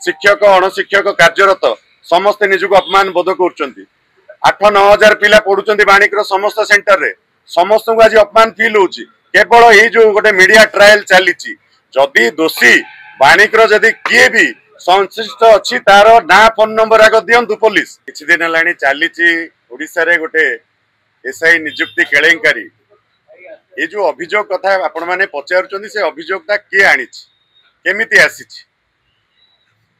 शिक्षक अणशिक्षक कार्यरत समस्ते निजको अपमान बोध कर 8-9 पिला पढ़ुंट बाणिकर समस्त सेंटर रे समस्त को आज अपमान फिल हो केवल ये जो गोटे मीडिया ट्रायल चली जदि दोषी बाणिकर जदि किए भी संश्लिष्ट अच्छी तार ना फोन नंबर आग दिंतु पुलिस किसी दिन है चली ओडिशा गोटे एसआई नियुक्ति केलेंकारी ये जो अभियोग कथा आपण मैंने पचार से अभियोगता किए आनी केमिति आसी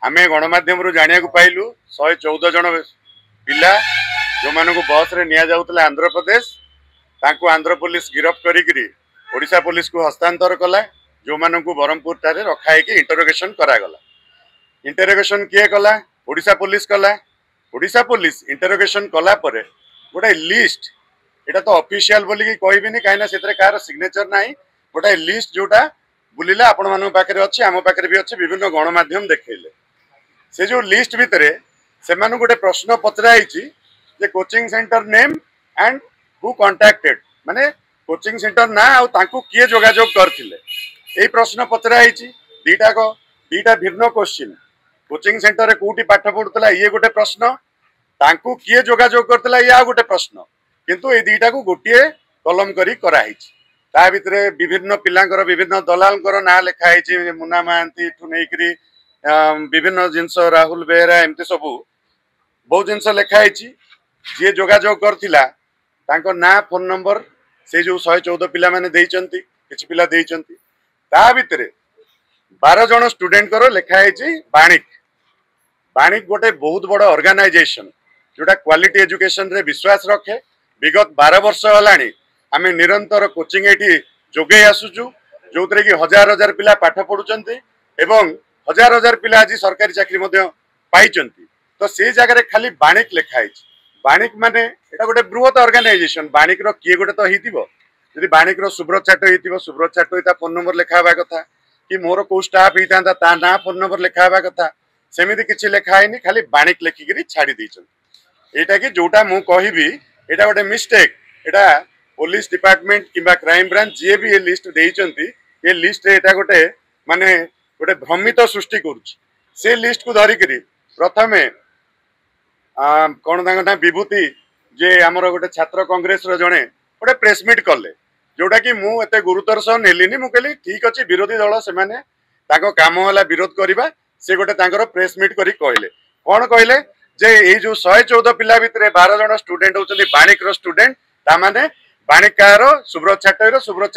आम गणमाध्यम जाना पाइलु 114 जन पिला जो मानक बस रे निया जाउतला आंध्र प्रदेश तांको आंध्र पुलिस गिरफ्त करी ओडिशा पुलिस को हस्तांतर कला जो मानक बरहमपुर टारे रखाई कि इंटरोगेशन करागला इंटरोगेशन किए कला ओडिशा पुलिस कला ओडिशा पुलिस इंटरोगेशन कला परे गोटे लिस्ट एटा तो ऑफिशियल बोली कि कहबिनी काइना सेतरे कार सिग्नेचर नाही गोटे लिस्ट जोटा बुलिला आपण मानक पाखरे अछि आम पाखरे भी अछि विभिन्न गणमाध्यम देखैले से जो लिस्ट भितरे से मानक गोटे प्रश्न पचराई जे coaching centre name and who contacted माने कोचिंग सेंटर ना आ तांको किए जोगाजोग करथिले ए प्रश्न पचराई दीटा भिन्न क्वेश्चन कोचिंग सेंटर रे कोठी पाठ पढुतला ये गोटे प्रश्न तांको किए जोगाजोग करतला या गोटे प्रश्न किंतु ए दीटा को गोटे कलम करी कराई ता भितरे विभिन्न पिलांकर विभिन्न दलालकर ना लिखा है मुन्ना महांती ठू नेकरी विभिन्न जिनस राहुल बेहरा एमती सब बहुत जिनस लिखाई जी जोगाजोग करथिला तांको ना फोन नंबर से जो 114 पिला माने देइचंती किछि पिला देइचंती ता भितरे 12 जन स्टूडेंट करो लिखाई बाणिक बाणिक गोटे बहुत बड़ ऑर्गेनाइजेशन जोटा क्वालिटी एजुकेशन रे विश्वास रखे विगत 12 वर्ष हलानी आमे निरंतर कोचिंग एठी जोगे आसुचु जो कि हजार हजार पिला पाठ पढ़ुचंती एवं हजार हजार पिला आज सरकारी चाकरी मध्य पाइचंती तो से जगह खाली बाणिक लिखाई बाणिक माने एटा गोटे बृहत ऑर्गेनाइजेशन बाणिक रो किए गोटे तो हितिबो यदि बाणिक रो सुब्रत चाटो हितिबो सुब्रत चाटो ता फोन नंबर लिखावा कथा कि मोर को स्टाफ हितांता ता ना फोन नंबर लिखावा कथा सेमिति किछि लिखाइनी खाली बाणिक लिखिकरी छाड़ी दैछन एटा कि जोटा मु कहिबी एटा गोटे मिस्टेक एटा पुलिस डिपार्टमेंट किबा क्राइम ब्रांच जे भी ये लिस्ट देइचंती ये लिस्ट रे एटा गोटे माने गोटे भ्रमित सृष्टि करूछि से लिस्ट को धरि करी प्रथमे कौन ना विभूति जे आमर गोटे छात्र कांग्रेस रो जणे गोटे प्रेस मीट कले जोटा कि मु एते गुरुतर सह नेलिनी मु कहली ठीक अछि विरोधी दल से माने ताको काम होला विरोध करिबा से गोटे तांकर प्रेस मीट करी कहले कोन कहले जे ए जो 114 पिला भितरे 12 जण स्टूडेंट होचंदी बाणिक रो स्टूडेंट ता माने बाणिक कार सुब्रत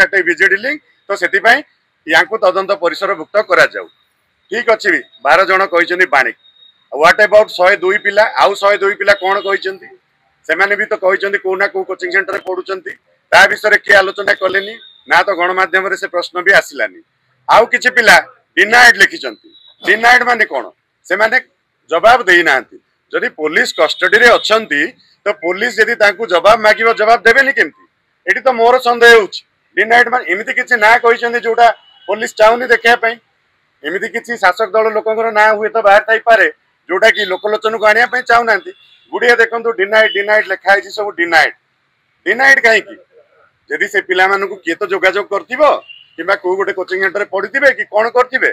छाटई बीजेडी लिंक तो सेति पई यांकु तदंत परिसर भुक्त करा जाऊ ठीक अछि 12 जण कहिचंदी बाणिक व्हाट अबाउट 102 पिला आउ 102 पिला कोन कहिचंदी सेमाने भी तो कहिचंदी को ना को कोचिंग सेंटर रे पढुचंती ता विषय के आलोचना कलेनी ना तो गणमाध्यम रे से प्रश्न भी आसिलानी आउ किछि पिला डिनाइड लिखिचंती डिनाइड माने कोन से माने जवाब देई नांती जदि पुलिस कस्टडी रे अछंती तो पुलिस यदि तांकु जवाब मागिबो जवाब देबेनी केमती एटी तो मोर संदेह होछि डिनाइड माने एमिति किछि ना कहिचंदी जोटा पुलिस चाउनी देखिया पई एमिति किछि शासक दल लोकंकर ना हुए तो बाहर थाई पारे जोटा कि लोकलोचन को आनिया चाहू ना गुड़िया देखो डिनाइड डिनाइड लिखाई सब डिनाइड डिनाइड कहीं जदि से पिला मानू किए तो जोगाजोग करथिबो किबा को गोटे कोचिंग सेंटर पढ़िथिबे कि कोन करथिबे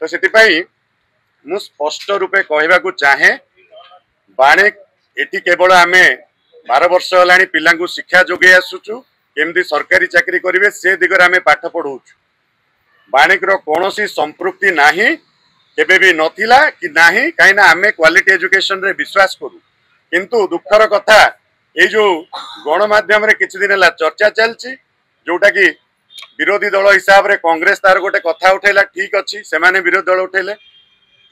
तो सेति पई मु स्पष्ट रूपे कहबा को चाहे बाणिक एटी केवल आमे 12 वर्ष हलानी पिला को शिक्षा जोगे आसुचु केमती सरकारी चाकरी करिवे से दिगरे आमे पाठ पढौचु बाणिक रो कोनोसी संपृक्ति नाही केबे भी नथिला कि नाही काइना आमे क्वालिटी एजुकेशन रे विश्वास करू किंतु दुखर कथा ए जो गणमाध्यम रे किछि दिन ला चर्चा चलची जोटा कि विरोधी दल हिसाब रे कांग्रेस तार गोटे कथा उठैला ठीक अछि से माने विरोधी दल उठैले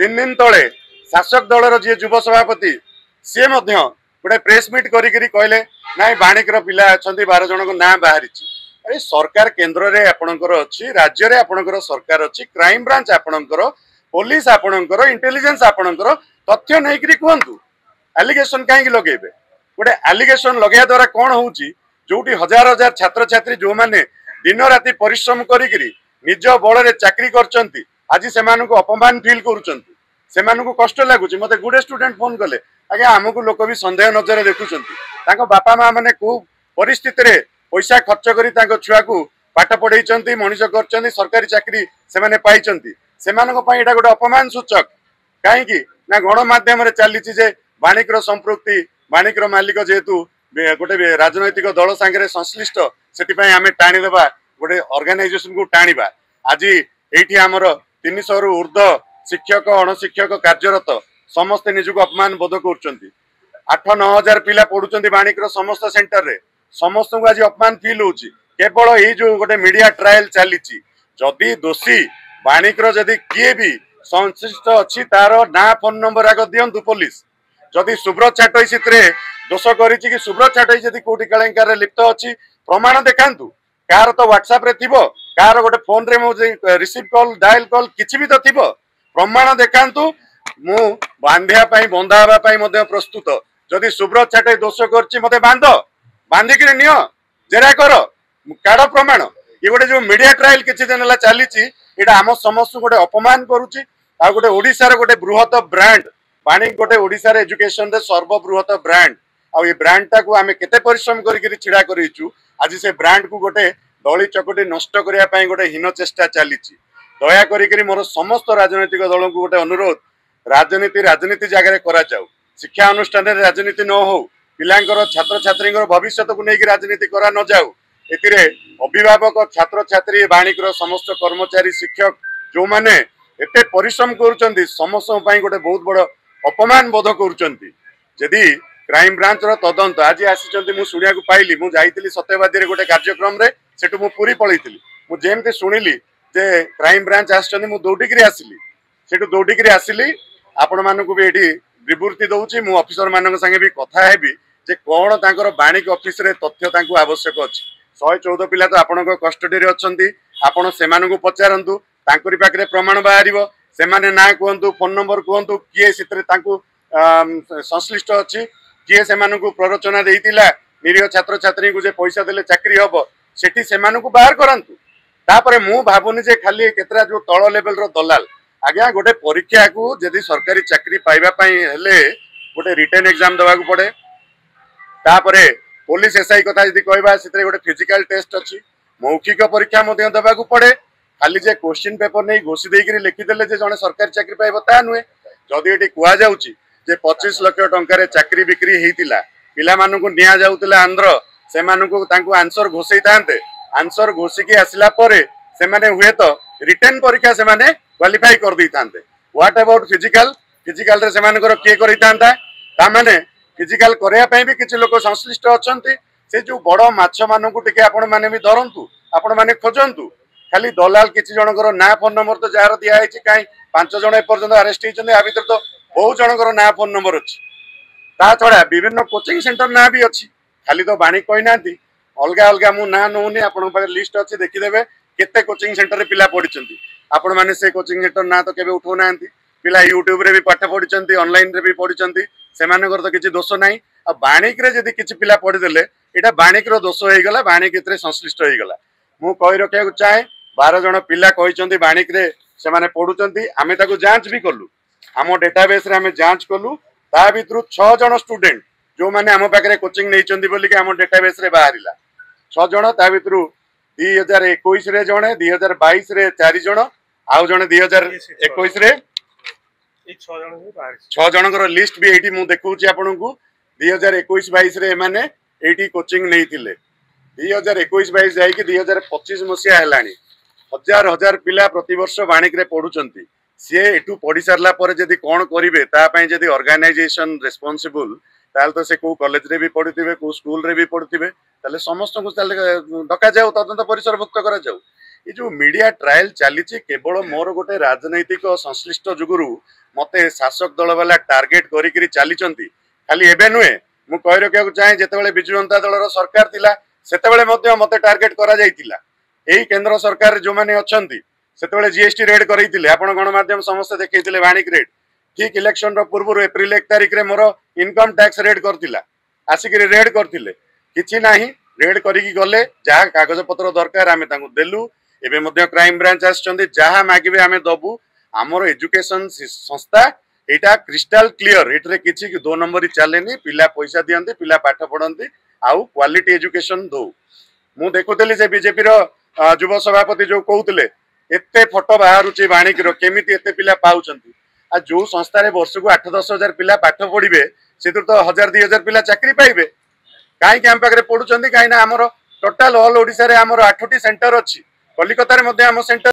3 दिन तळे शासक दल रो जे युवा सभापति से मध्य गोटे प्रेस मीट करी करी कहले नाइ बाणिक रो पिला अछंती 12 जन को ना बाहरिची अरे सरकार केंद्र रे आपणकर अछि राज्य रे आपणकर सरकार अछि क्राइम ब्रांच आपणकर पुलिस आपणकर इंटेलिजेंस आपणकर तथ्य नै करी कहंतु एलिगेशन काहे लगेबे गोटे एलिगेशन लगेया द्वारा कोन होउची जोटी हजार हजार छात्र छात्री जो माने दिन राति परिश्रम करी निज बल रे चाकरी करचंती आज से मानको अपमान फील करूचंती से मानको कष्ट लागुची मते गुडे स्टूडेंट फोन कले आगे हमकु लोक भी संदेह नजर देखुचंती ताको बापा मां माने को परिस्थिति रे पैसा खर्च करी ताको छुआ को पाठ पढैचंती मनीष करचंती सरकारी चाकरी से माने पाइचंती से मानको पई एटा गोटे अपमान सूचक कहीं ना गणमाध्यम चली बाणिक्य संपृक्ति बाणिक्य मालिक जेहेतु गोटे राजनैतिक दल सांगे संश्लिष्ट से आम टाणीदेवा गोटे ऑर्गेनाइजेशन को टाणीबा आज ये आमर 300 रु ऊर्ध्व शिक्षक अणशिक्षक कार्यरत समस्ते निजक अपमान बोध कर 8-9 हजार पिला पढ़ुं बाणिक्य समस्त सेंटर रे समस्त को आज अपमान फिल हो केवल ये जो गोटे मीडिया ट्रायल चली जदि दोषी बाणिक्य जदि किए भी संश्लिष्ट अच्छी तार ना फोन नंबर आग दिंतु पुलिस जदि सुब्रत छाटई से दोष कर सुब्रत छाटई जदि कौटी केलेंकार लिप्त अच्छी प्रमाण देखातु कार तो व्हाट्सएप रे थिबो कार गोटे फोन रे मो रिसीव कॉल डायल कॉल किछि भी तो थिबो प्रमाण देखातु मु बांधिया पई बंधावा पई मध्य प्रस्तुत जदि सुब्रत छाटई दोष करछि मते बांधिक नियो जेरा कर काढ़ प्रमाण ये गोटे जो मीडिया ट्रायल किछि दिन ला चलीछि एटा आम समस्त गोटे अपमान करूछि आ गोटे ओडिसा रे गोटे बृहत ब्रांड बाणिक गोटे ओडिसा रे एजुकेशन रे सर्वबृहत ब्रांड आ ये ब्रांड टाकू आमे केते परिश्रम करिकरी छिड़ा करिछु आज से ब्रांड को गोटे दली चकटी नष्ट करिया पई गोटे हीन चेष्टा चलीछि दया करिकरी मोर समस्त राजनैतिक दल को गोटे अनुरोध राजनीति जगह करा जाऊ शिक्षा अनुष्ठान रे राजनीति न हो पिलांकर छात्र छात्री भविष्य को लेकिन राजनीति करा न जाऊ एतिरे अभिभावक छात्र छात्री बाणिक समस्त कर्मचारी शिक्षक जो माने एते परिश्रम करुचंती समस्त पई गोटे बहुत बड़ अपमान बोध करुचंती जदि क्राइम ब्रांच रो तदंत आज आसी मु सुनिया को पाइली मु जाइतिली सत्यवादी रे गोटे कार्यक्रम रे सेटु मु पूरी पळैतिली मु जेमते सुनिली जे क्राइम ब्रांच आछनी मु दौडिकरी आसिली सेटु दौडिकरी आसिली आपण मानकु भी एठी विवृत्ति दउची मु ऑफिसर मानक संगे भी कथा हेबी जे कोन तांकर बाणिक ऑफिस रे तथ्य तांकु आवश्यक अछि 114 पिला तो आपणक कस्टडी रे अछंती आपण सेमानकु पचारंतु तांकरी पाखरे प्रमाण बाहरिबो सेमाने ना कहंतु फोन नंबर कहंतु किए सितरे तांकु संश्लिष्ट अछि किए सेमानकु प्ररोचना देइतिला निरीह छात्र छात्री को जे पैसा देले चाकरी हबो सेठी सेमानकु बाहर करंतु तापरे मु भाबुनी जे खाली केतरा जो तळ लेवल रो दलाल आज्ञा गोटे परीक्षा को जदि सरकारी चाकरी पाइबा पई हेले गोटे रिटन एग्जाम देवा को पड़े तापरे पुलिस एसआई कथा जदि कहबा सितरे गोटे फिजिकल टेस्ट अछि मौखिक परीक्षा मध्य देवा को पड़े खाली जे क्वेश्चन पेपर नै घोषि देइकरी लिखि देले जे जने सरकारी चाकरी पाइबो ता नुए जदि एटी कुआ जाउची जे 25 लाख टंका रे चाकरी बिक्री हेतिला पिला मानकु निया जाउतला आंध्र से मानकु तांकु आंसर घोषै तांते आंसर घोषिकी आसिला परे से माने हुए तो रिटन परीक्षा से माने क्वालिफाई कर दी थांते व्हाट अबाउट फिजिकल रे से मानकर के करि थांता ता माने फिजिकल करया पई भी किछ लोक संश्लिष्ट अछंती से जो बड़ माछ मानकु टिके आपण माने भी धरंतु आपण माने खोजंतु खाली दलाल किछ जनकर ना फोन नंबर तो जार दिया है काई 5 जण ए पर्यंत अरेस्ट हिचंदी आ भीतर तो बहुत जनकर ना फोन नंबर अछि ता छडा विभिन्न कोचिंग सेंटर ना भी अछि खाली तो बाणी कहि नांती अलगा अलगा मु ना नउनी आपण पाखे लिस्ट अछि देखि देबे केते कोचिंग सेंटर रे पिला पढिचंती आपण माने से कोचिंग सेंटर ना तो केबे उठो नांती पिला यूट्यूब रे भी पाठ पढिचंती ऑनलाइन रे भी पढिचंती से मानकर तो किछि दोष नाही आ बाणिक रे जदी किछि पिला पढि देले एटा बाणिक रो दोष होई गला बाणिक इतरे संश्लिष्ट होई गला मु कहि रखिया को चाहे 12 जण पिला कहिचंती बाणिक रे से माने पढुचंती आमे ताको जांच भी करलु आम डेटाबेस रे आमे जांच करलु ता भितरु 6 जण स्टूडेंट जो माने आम पाखरे कोचिंग नैचंती बोली के आम डेटाबेस रे बाहरिला 6 जण ता भितरु 2021 रे जणे 2022 रे 4 जण आउ जणे 2021 रे 6 जनकर लिस्ट भी एठी मु देखौची आपनकु 2021-22 रे माने एठी कोचिंग नैथिले 2021-22 जाई कि 2025 मसिया हेलानी हजार हजार पिला प्रति वर्ष बाणिक रे पढुचंती से एठू पढी सारला परे जदी कोन करिवे ता पई जदी ऑर्गेनाइजेशन रिस्पांसिबल ताल तो से को कॉलेज रे भी पढुथिबे को स्कूल रे भी पढुथिबे ताले समस्त को ताले डका जाऊ तदंत परिसरभुक्त करा जाऊ ये जो मीडिया ट्रायल चली केवल मोर गोटे राजनैतिक संश्लिष्ट जुगुरु मते शासक दल वाला टार्गेट करी चली खाली एबे नुहे मु कहि रखिया चाहे जेतेबेले बिजु जनता दल सरकार थिला सेतेबेले मते मते टार्गेट करा जायतिला एही केंद्र सरकार जो माने अछंती सेतेबेले जीएसटी रेड करैतिले आपण गणमाध्यम समस्त देखैतिले बाणिक रेड ठीक इलेक्शन रो पूर्व एप्रिल 1 तारिख रे मोर इनकम टैक्स रेड करतिला आसिकरी रेड करतिले किछि नाही रेड करिकी गले जहा कागज पत्र दरकार आमे तांको देलु एबे मध्य क्राइम ब्रांच आछंती जहा मागिबे आमे दबु हमर एजुकेशन संस्था एटा क्रिस्टल क्लियर एटरे किछि दो नंबर चलेनी पिला पैसा दियंती पिला पाठ पढंती आउ क्वालिटी एजुकेशन दो मु देखुतली जे बीजेपी रो युवा सभापति जो कहउतले एते फोटो बाहरुची बाणिक रो केमिति एते पिला पाउचंती आ जो संस्था वर्ष को 8-10 हजार पिला पाठ पढ़े से तो 1000-2000 पिला चाकरी पाइबे कहीं आम पाखे पढ़ुं कहीं आमर टोटाल ऑल ओडिशा रे आमर 8टी सेंटर अच्छी कलिकतार सेंटर